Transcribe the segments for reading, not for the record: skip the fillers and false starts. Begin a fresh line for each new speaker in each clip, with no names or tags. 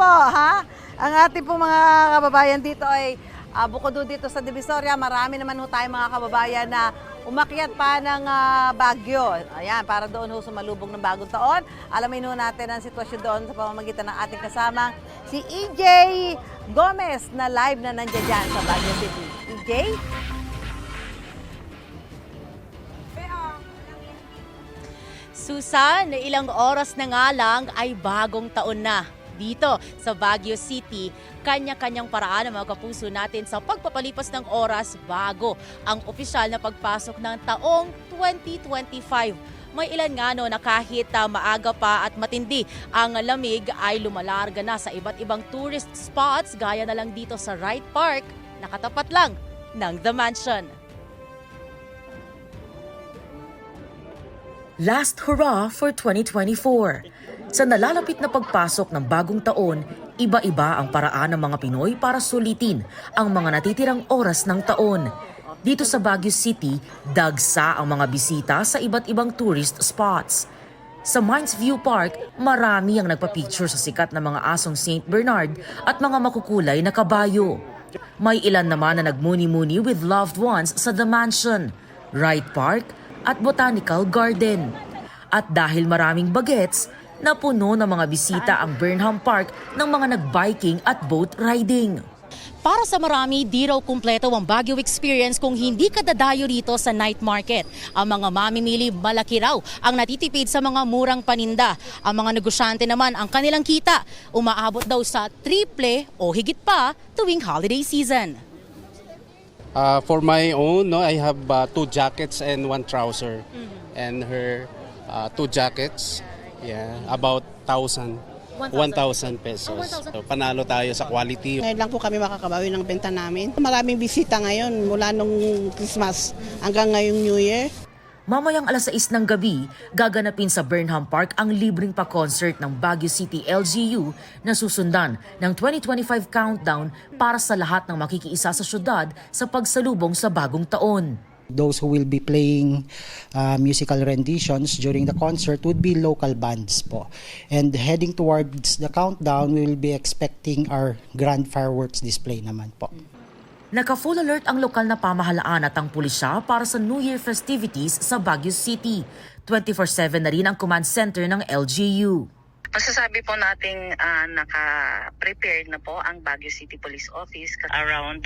ha? Ang ating po mga kababayan dito ay bukod doon dito sa Divisoria, marami naman ho tayong mga kababayan na umakyat pa ng Baguio. Ayan, para doon ho sumalubong ng bagong taon. Alamin ho natin ang sitwasyon doon sa pamamagitan ng ating kasamang si EJ Gomez na live na nandiyan dyan sa Baguio City. EJ?
Susan, ilang oras na nga lang ay bagong taon na. Dito sa Baguio City, kanya-kanyang paraan ng mga kapuso natin sa pagpapalipas ng oras bago ang opisyal na pagpasok ng taong 2025. May ilan nga na kahit maaga pa at matindi ang lamig ay lumalarga na sa iba't ibang tourist spots gaya na lang dito sa Wright Park, nakatapat lang ng The Mansion.
Last hurrah for 2024. Sa nalalapit na pagpasok ng bagong taon, iba-iba ang paraan ng mga Pinoy para sulitin ang mga natitirang oras ng taon. Dito sa Baguio City, dagsa ang mga bisita sa iba't ibang tourist spots. Sa Mines View Park, marami ang nagpa-picture sa sikat na mga asong St. Bernard at mga makukulay na kabayo. May ilan naman na nagmuni-muni with loved ones sa The Mansion, Wright Park at Botanical Garden. At dahil maraming bagets, napuno ng mga bisita ang Burnham Park ng mga nag-biking at boat riding.
Para sa marami, di raw kumpleto ang Baguio experience kung hindi ka dadayo rito sa night market. Ang mga mamimili malaki raw ang natitipid sa mga murang paninda. Ang mga negosyante naman ang kanilang kita umaabot daw sa triple o higit pa tuwing holiday season.
For my own, no, I have 2 jackets and 1 trouser. And her 2 jackets, about 1,000 pesos. So, panalo tayo sa quality.
Ngayon lang po kami makakabawi ng benta namin. Maraming bisita ngayon mula nung Christmas hanggang ngayong New Year.
Mamayang alas 6 ng gabi, gaganapin sa Burnham Park ang libreng pa-concert ng Baguio City LGU na susundan ng 2025 countdown para sa lahat ng makikiisa sa syudad sa pagsalubong sa bagong taon.
Those who will be playing musical renditions during the concert would be local bands po. And heading towards the countdown, we will be expecting our grand fireworks display naman po.
Naka-full alert ang lokal na pamahalaan at ang pulisya para sa New Year festivities sa Baguio City. 24/7 na rin ang command center ng LGU.
Masasabi po nating naka-prepared na po ang Baguio City Police Office. Around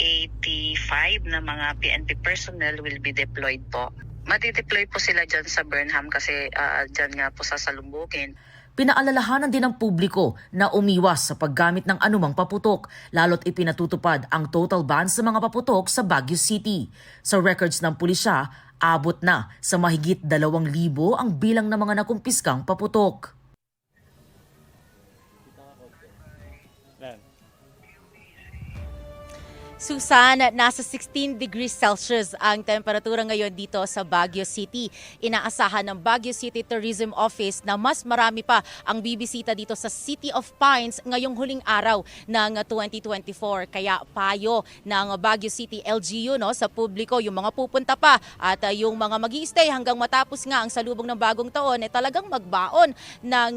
85 na mga PNP personnel will be deployed po. Mati-deploy po sila dyan sa Burnham kasi dyan nga po sasalubungin.
Pinaalalahanan din ng publiko na umiwas sa paggamit ng anumang paputok, lalo't ipinatutupad ang total ban sa mga paputok sa Baguio City. Sa records ng pulisya, abot na sa mahigit 2,000 ang bilang ng mga nakumpiskang paputok.
Susan, nasa 16 degrees Celsius ang temperatura ngayon dito sa Baguio City. Inaasahan ng Baguio City Tourism Office na mas marami pa ang bibisita dito sa City of Pines ngayong huling araw ng 2024. Kaya payo ng Baguio City LGU sa publiko, yung mga pupunta pa at yung mga mag-i-stay hanggang matapos nga ang salubong ng bagong taon, talagang magbaon ng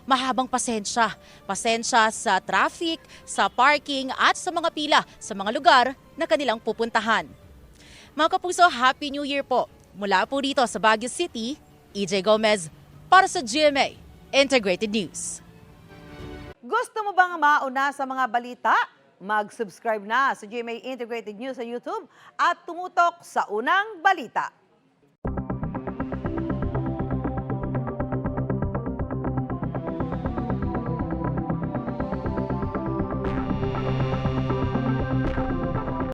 mahabang pasensya. Pasensya sa traffic, sa parking at sa mga pila sa mga lugar na kanilang pupuntahan. Mga kapuso, Happy New Year po! Mula po dito sa Baguio City, EJ Gomez para sa GMA Integrated News.
Gusto mo bang mauna sa mga balita? Mag-subscribe na sa GMA Integrated News sa YouTube at tumutok sa unang balita.